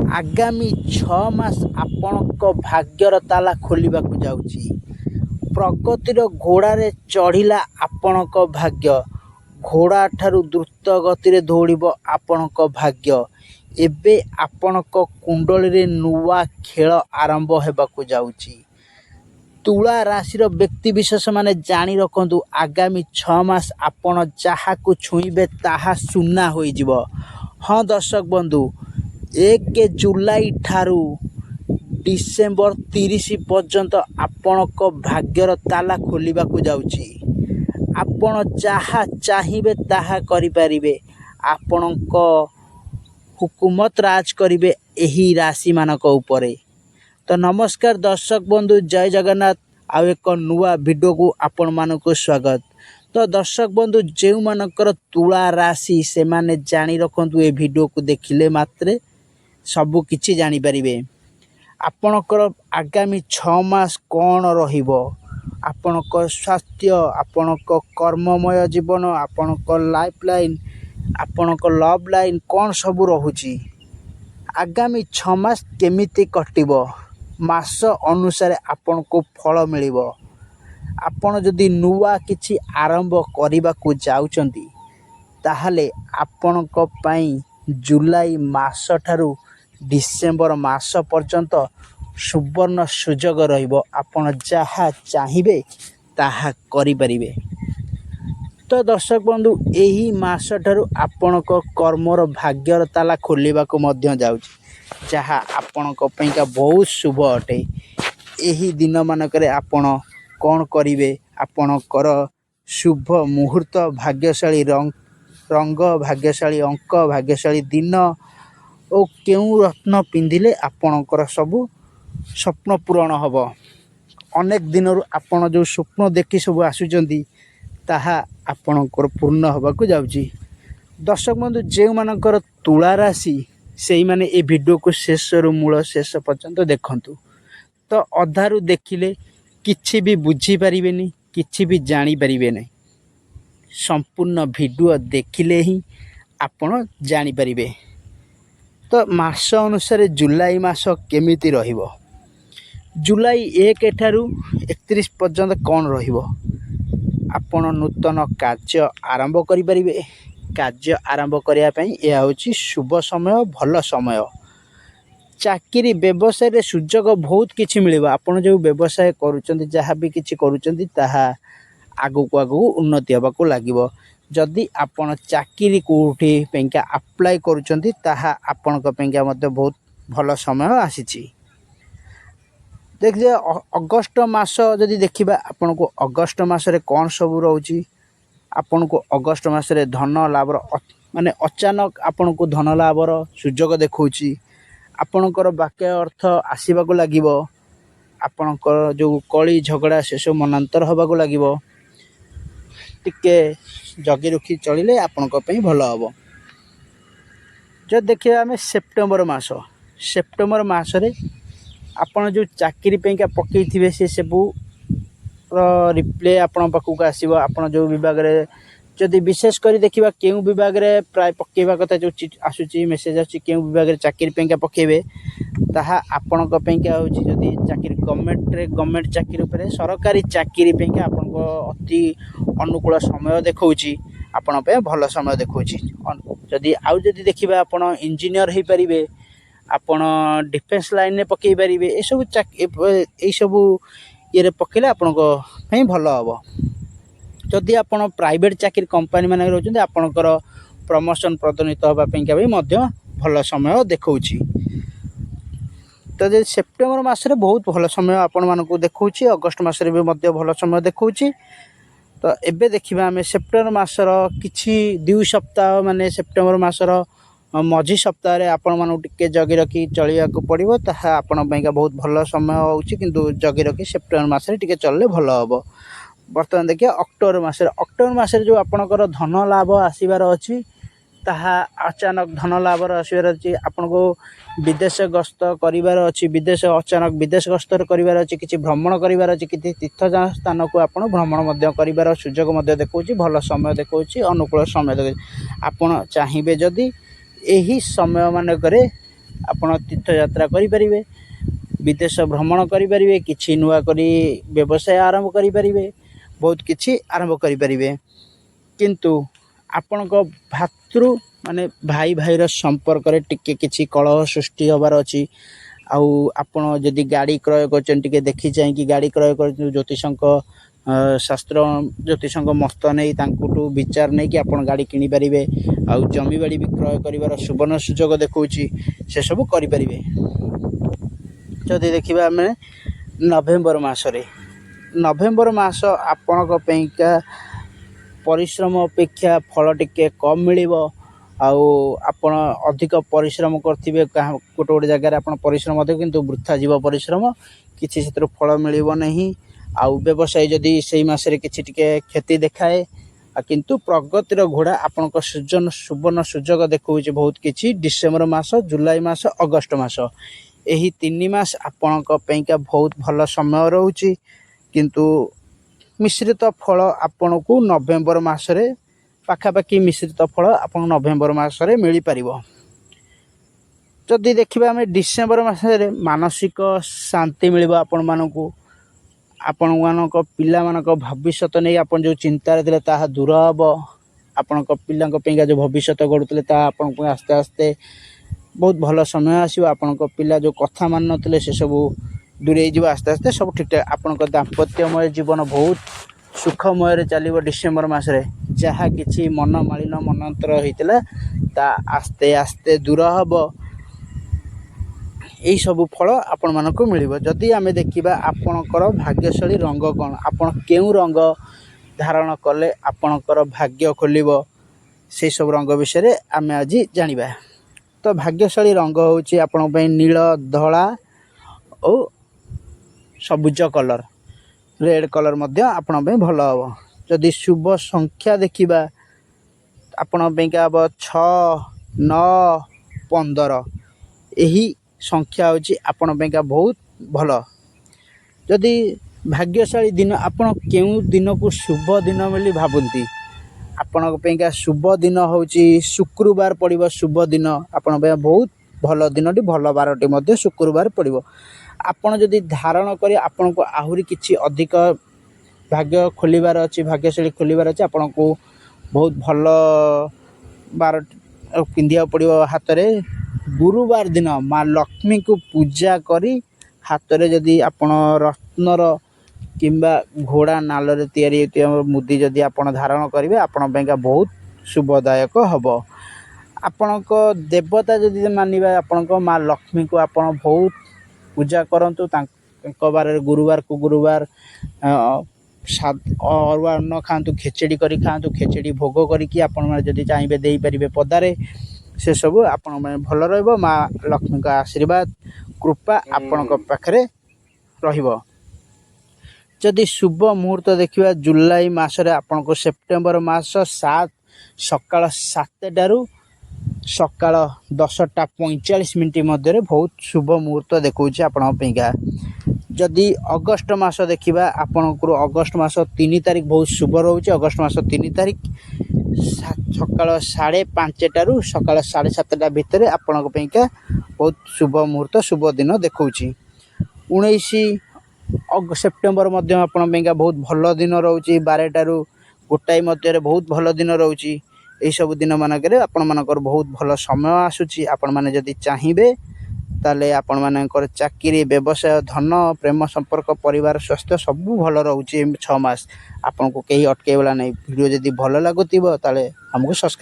आगामी 6 मास आपणक भाग्यर ताला खोलिबाकु जाउची। प्रगतिर घोड़ारे चढ़िला आपणक भाग्य। घोड़ा ठारू द्रुत गति रे दौड़िब आपणक भाग्य। एबे आपणक कुंडली रे नुआ खेल आरंभ हेबाकु जाउची। तुला राशि व्यक्ति विशेष माने जानी रखंतु आगामी 6 मास आपण जहाकु छुईबे ताहा सुना होई जिवो। हाँ दर्शक बंधु, 1 जुलाई ठारू डिसेम्बर 30 पर्यंत आपणक भाग्यर ताला खोलिबाकु जाउची। आपण जहा चाहिबे ताहा करि परिबे। आपणक हुकूमत राज करिबे एही राशि मानक उपरे। तो नमस्कार दर्शक बंधु, जय जगन्नाथ। आउ एक नुआ वीडियो को आपण मानक स्वागत। तो दर्शक बंधु, जो मानकर तुला राशि से माने जानी रखंतु ए वीडियो को देखिले मात्रे सबु किछि जानी परिबे। आपणकर आगामी 6 मास कौन रहिबो, आपणक स्वास्थ्य, आपणक कर्ममय जीवन, आपणक लाइफ लाइन, आपणक लव लाइन कौन सबु रहुची। आगामी 6 मास केमिति कटिबो, मास अनुसार आपन को फल मिलिबो। आपण जदि नुआ किछि आरंभ करिबाकु जाउचंती ताहले आपणक पई जुलाई मास ठारू डिसेम्बर मास पर्यंत सुवर्ण सुजोग रहिबो। आपण जहा चाहिबे ताहा करि परिबे। तो दर्शक बंधु, एही मास ठारू आपणक कर्मर भाग्यर ताला खोलिबाकु मध्य जाउची, जहा आपणक पईका बहुत शुभ अटे। एही दिन मानकरे आपण कौन करिवे, आपणकर शुभ मुहूर्त, भाग्यशाली रंग, भाग्यशाली अंक, भाग्यशाली दिन ओ केउ रत्न पिंधिले आपणकर सबु स्वप्न पूरण हबो। अनेक दिनरु आपण जो स्वप्न देखि सब आसुचंती ताहा आपणकर पूर्ण हबाकु जाउची। दर्शक बंधु, जे मानकर तुला राशि सेई माने ए वीडियो को शेष रु मूल शेष पर्यंत देखंतु। तो अधारू देखिले किछि भी बुझी परिबेनी, किछि भी जानी परिबे नै। संपूर्ण वीडियो देखिले ही आपण जानी परिबे। तो मास अनुसार जुलाई मास केमिति रहिबो, जुलाई 1 ठारू 31 पर्यंत कौन रहिबो। आपण नूतन कार्य आरंभ करि परिबे। कार्य आरंभ करिया पई ए होची शुभ समय, भल समय। चाकरी व्यवसाय रे सुजोग बहुत किछि मिलिबो। आपण जो व्यवसाय करूचंती, जहा भी किछि करूचंती ताहा आगु को आगु उन्नति हबाकू लागिबो। जदि आपण चाकरी कोठी पेंका अप्लाई करूचंती ताहा आपणक पेंका मते बहुत भल समय आसीछि। देखिए अगस्त मास जदि देखिबा, आपण को अगस्त मास रे कोन सब रहउची। आपण को अगस्त मास रे धन लाभर माने अचानक आपण को धन लाभर सुजोग देखौची। आपणकर बाक्य अर्थ आसीबाकू लागिबो। आपणकर जो कली झगड़ा से सब मनांतर हबाकू लागिबो। टिके जगी रखी चलिले आपणक पई भलो हबो। जो देखिए आमे सेप्टेम्बर मास रे आपण जो चाकरी पेंका पकईथिबे से सबू रिप्ले आपण पाखक आसीबो। आपण जो विभाग रे जदि विशेष करी देखिबा केउ विभाग रे प्राय पकेबा कथा जो आसुची मेसेज आसुची केउ विभाग रे चाकरी पेंका पकेबे ताहा आपणक पेंका होची। जदि चाकरी गवर्नमेंट चाकरी उपरे सरकारी चाकरी पेंका आपनको अति अनुकूल समय देखौची, आपण पे भलो समय देखौची। जदि जदि देखिबा आपण इंजीनियर हे परिबे, आपण डिफेंस लाइन ने पकई परिबे। ए सब ये पकेले आपनको पई भलो हबो। जदि आपण प्राइवेट चाकरी कंपनी माने रहउचंती, आपणकर प्रमोशन पदोन्नति हबा पेंका भी मध्य भलो समय देखौची। तो जे सेप्टेम्बर मास रे बहुत भलो समय आपण मानको देखौची, अगस्त मास रे भी मध्य भलो समय देखौची। तो एबे देखिबा हमें सेप्टेम्बर मासर किछि 2 सप्ताह माने सेप्टेम्बर मासर मझी सप्ताह रे आपण मानु टिके जगी रखी चलिया को पड़िबो। ताहा आपण पईका बहुत भलो समय होउची, किंतु जगी रखी सेप्टेम्बर मास रे टिके चलले भलो हबो। वर्तमान देखिए अक्टोबर मास रे जो आपणकर धन लाभ आसीबार अछि, ताहा अचानक धन लाभर आसीबार अछि। आपनको विदेश गस्त करिवार अछि, अचानक विदेश गस्त करिवार अछि, किछि भ्रमण करिवार अछि, किछि तीर्थ स्थान को आपण भ्रमण मध्य करिवार सुजोग मध्य देखौची, भलो समय देखौची, अनुकूल समय देखौची। आपण चाहिबे जदि एही समय माने करे ଆପଣ ତୀର୍ଥଯାତ୍ରା କରିପାରିବେ, ବିଦେଶ ଭ୍ରମଣ କରିପାରିବେ, କିଛି ନୂଆ କରି ବ୍ୟବସାୟ ଆରମ୍ଭ କରିପାରିବେ, ବହୁତ କିଛି ଆରମ୍ଭ କରିପାରିବେ। କିନ୍ତୁ ଆପଣଙ୍କ ମାନେ ଭାଇ ଭାଇର ସମ୍ପର୍କରେ ଟିକେ କିଛି କଳହ ସୃଷ୍ଟି ହେବାର ଅଛି। ଆଉ ଆପଣ ଯଦି ଗାଡ଼ି କ୍ରୟ କରୁଛନ୍ତି ଟିକେ ଦେଖି ଚାହିଁକି ଗାଡ଼ି କ୍ରୟ କରୁଛନ୍ତି। ଶାସ୍ତ୍ର ଜ୍ୟୋତିଷଙ୍କ ମତ ନେଇ ତାଙ୍କଠୁ ବିଚାର ନେଇକି ଆପଣ ଗାଡ଼ି କିଣିପାରିବେ। ଆଉ ଜମିବାଡ଼ି ବି କ୍ରୟ କରିବାର ସୁବର୍ଣ୍ଣ ସୁଯୋଗ ଦେଖାଉଛି, ସେସବୁ କରିପାରିବେ। ଯଦି ଦେଖିବା ଆମେ ନଭେମ୍ବର ମାସ ଆପଣଙ୍କ ପାଇଁକା ପରିଶ୍ରମ ଅପେକ୍ଷା ଫଳ ଟିକେ କମ୍ ମିଳିବ। ଆଉ ଆପଣ ଅଧିକ ପରିଶ୍ରମ କରିଥିବେ, ଗୋଟେ ଜାଗାରେ ଆପଣ ପରିଶ୍ରମ ଅଧିକ କିନ୍ତୁ ବୃଥା ଯିବ ପରିଶ୍ରମ, କିଛି ସେଥିରୁ ଫଳ ମିଳିବ ନାହିଁ। ଆଉ ବ୍ୟବସାୟ ଯଦି ସେଇ ମାସରେ କିଛି ଟିକେ କ୍ଷତି ଦେଖାଏ, କିନ୍ତୁ ପ୍ରଗତିର ଘୋଡ଼ା ଆପଣଙ୍କ ସୁବର୍ଣ୍ଣ ସୁଯୋଗ ଦେଖାଉଛି ବହୁତ କିଛି। ଡିସେମ୍ବର ମାସ, ଜୁଲାଇ ମାସ, ଅଗଷ୍ଟ ମାସ, ଏହି 3 ମାସ ଆପଣଙ୍କ ପାଇଁକା ବହୁତ ଭଲ ସମୟ ରହୁଛି। କିନ୍ତୁ ମିଶ୍ରିତ ଫଳ ଆପଣଙ୍କୁ ନଭେମ୍ବର ମାସରେ ପାଖାପାଖି ମିଶ୍ରିତ ଫଳ ଆପଣଙ୍କୁ ନଭେମ୍ବର ମାସରେ ମିଳିପାରିବ। ଯଦି ଦେଖିବା ଆମେ ଡିସେମ୍ବର ମାସରେ ମାନସିକ ଶାନ୍ତି ମିଳିବ ଆପଣମାନଙ୍କ ପିଲାମାନଙ୍କ ଭବିଷ୍ୟତ ନେଇ ଆପଣ ଯେଉଁ ଚିନ୍ତାରେ ଥିଲେ ତାହା ଦୂର ହେବ। ଆପଣଙ୍କ ପିଲାଙ୍କ ପାଇଁକା ଯେଉଁ ଭବିଷ୍ୟତ ଗଢ଼ୁଥିଲେ ତାହା ଆପଣଙ୍କ ଆସ୍ତେ ଆସ୍ତେ ବହୁତ ଭଲ ସମୟ ଆସିବ। ଆପଣଙ୍କ ପିଲା ଯେଉଁ କଥା ମାନୁନଥିଲେ ସେସବୁ ଦୂରେଇ ଯିବ ଆସ୍ତେ ଆସ୍ତେ, ସବୁ ଠିକ୍ଠାକ୍। ଆପଣଙ୍କ ଦାମ୍ପତ୍ୟମୟ ଜୀବନ ବହୁତ ସୁଖମୟରେ ଚାଲିବ। ଡିସେମ୍ବର ମାସରେ ଯାହା କିଛି ମନମାଳିନ ମନାନ୍ତର ହୋଇଥିଲା ତା ଆସ୍ତେ ଆସ୍ତେ ଦୂର ହେବ। ଏହିସବୁ ଫଳ ଆପଣମାନଙ୍କୁ ମିଳିବ। ଯଦି ଆମେ ଦେଖିବା ଆପଣଙ୍କର ଭାଗ୍ୟଶାଳୀ ରଙ୍ଗ କ'ଣ, ଆପଣ କେଉଁ ରଙ୍ଗ ଧାରଣ କଲେ ଆପଣଙ୍କର ଭାଗ୍ୟ ଖୋଲିବ, ସେସବୁ ରଙ୍ଗ ବିଷୟରେ ଆମେ ଆଜି ଜାଣିବା। ତ ଭାଗ୍ୟଶାଳୀ ରଙ୍ଗ ହେଉଛି ଆପଣଙ୍କ ପାଇଁ ନୀଳ, ଧଳା ଓ ସବୁଜ କଲର୍, ରେଡ଼୍ କଲର୍ ମଧ୍ୟ ଆପଣଙ୍କ ପାଇଁ ଭଲ ହେବ। ଯଦି ଶୁଭ ସଂଖ୍ୟା ଦେଖିବା ଆପଣଙ୍କ ପାଇଁକା ହେବ 6, 9, 15। ଏହି ସଂଖ୍ୟା ହେଉଛି ଆପଣଙ୍କ ପାଇଁକା ବହୁତ ଭଲ। ଯଦି ଭାଗ୍ୟଶାଳୀ ଦିନ, ଆପଣ କେଉଁ ଦିନକୁ ଶୁଭ ଦିନ ବୋଲି ଭାବନ୍ତି? ଆପଣଙ୍କ ପାଇଁକା ଶୁଭ ଦିନ ହେଉଛି ଶୁକ୍ରବାର ପଡ଼ିବ। ଶୁଭ ଦିନ ଆପଣଙ୍କ ପାଇଁ ବହୁତ ଭଲ ଦିନଟି, ଭଲ ବାରଟି ମଧ୍ୟ ଶୁକ୍ରବାର ପଡ଼ିବ। ଆପଣ ଯଦି ଧାରଣ କରି ଆପଣଙ୍କୁ ଆହୁରି କିଛି ଅଧିକ ଭାଗ୍ୟ ଖୋଲିବାର ଅଛି, ଭାଗ୍ୟଶାଳୀ ଖୋଲିବାର ଅଛି, ଆପଣଙ୍କୁ ବହୁତ ଭଲ ବାର ପିନ୍ଧିବାକୁ ପଡ଼ିବ ହାତରେ। ଗୁରୁବାର ଦିନ ମା ଲକ୍ଷ୍ମୀଙ୍କୁ ପୂଜା କରି ହାତରେ ଯଦି ଆପଣ ରତ୍ନର କିମ୍ବା ଘୋଡ଼ା ନାଲରେ ତିଆରି ହୋଇଥିବା ମୁଦି ଯଦି ଆପଣ ଧାରଣ କରିବେ, ଆପଣଙ୍କ ପାଇଁକା ବହୁତ ଶୁଭଦାୟକ ହେବ। ଆପଣଙ୍କ ଦେବତା ଯଦି ମାନିବା, ଆପଣଙ୍କ ମା ଲକ୍ଷ୍ମୀଙ୍କୁ ଆପଣ ବହୁତ ପୂଜା କରନ୍ତୁ। ତାଙ୍କ ବାରରେ ଗୁରୁବାରକୁ ଗୁରୁବାର ଅରୁଆ ଅନ୍ନ ଖାଆନ୍ତୁ, ଖେଚେଡ଼ି କରି ଖାଆନ୍ତୁ। ଖେଚେଡ଼ି ଭୋଗ କରିକି ଆପଣମାନେ ଯଦି ଚାହିଁବେ ଦେଇପାରିବେ ପଦାରେ। ସେସବୁ ଆପଣଙ୍କ ପାଇଁ ଭଲ ରହିବ। ମା ଲକ୍ଷ୍ମୀଙ୍କ ଆଶୀର୍ବାଦ କୃପା ଆପଣଙ୍କ ପାଖରେ ରହିବ। ଯଦି ଶୁଭ ମୁହୂର୍ତ୍ତ ଦେଖିବା ଜୁଲାଇ ମାସରେ ଆପଣଙ୍କୁ ସେପ୍ଟେମ୍ବର ମାସ ସକାଳ 7ଟାରୁ ସକାଳ 10:45 ମଧ୍ୟରେ ବହୁତ ଶୁଭ ମୁହୂର୍ତ୍ତ ଦେଖାଉଛି ଆପଣଙ୍କ ପାଇଁକା। ଯଦି ଅଗଷ୍ଟ ମାସ ଦେଖିବା, ଆପଣଙ୍କର ଅଗଷ୍ଟ ମାସ 3 ତାରିଖ ବହୁତ ଶୁଭ ରହୁଛି। ଅଗଷ୍ଟ ମାସ 3 ତାରିଖ ସକାଳ 5:30ଟାରୁ ସକାଳ 7:30 ଭିତରେ ଆପଣଙ୍କ ପାଇଁକା ବହୁତ ଶୁଭ ମୁହୂର୍ତ୍ତ, ଶୁଭ ଦିନ ଦେଖାଉଛି। 19 ସେପ୍ଟେମ୍ବର ମଧ୍ୟ ଆପଣଙ୍କ ପାଇଁକା ବହୁତ ଭଲ ଦିନ ରହୁଛି। 12ଟାରୁ 1 ମଧ୍ୟରେ ବହୁତ ଭଲ ଦିନ ରହୁଛି। ଏହିସବୁ ଦିନମାନଙ୍କରେ ଆପଣମାନଙ୍କର ବହୁତ ଭଲ ସମୟ ଆସୁଛି। ଆପଣମାନେ ଯଦି ଚାହିଁବେ ତାହେଲେ ଆପଣମାନଙ୍କର ଚାକିରି, ବ୍ୟବସାୟ, ଧନ, ପ୍ରେମ ସମ୍ପର୍କ, ପରିବାର, ସ୍ୱାସ୍ଥ୍ୟ ସବୁ ଭଲ ରହୁଛି। 6 ମାସ ଆପଣଙ୍କୁ କେହି ଅଟକାଇବାଲା ନାହିଁ। ଭିଡ଼ିଓ ଯଦି ଭଲ ଲାଗୁଥିବ ତାହେଲେ ଆମକୁ ସବସ୍କ୍ରାଇବ୍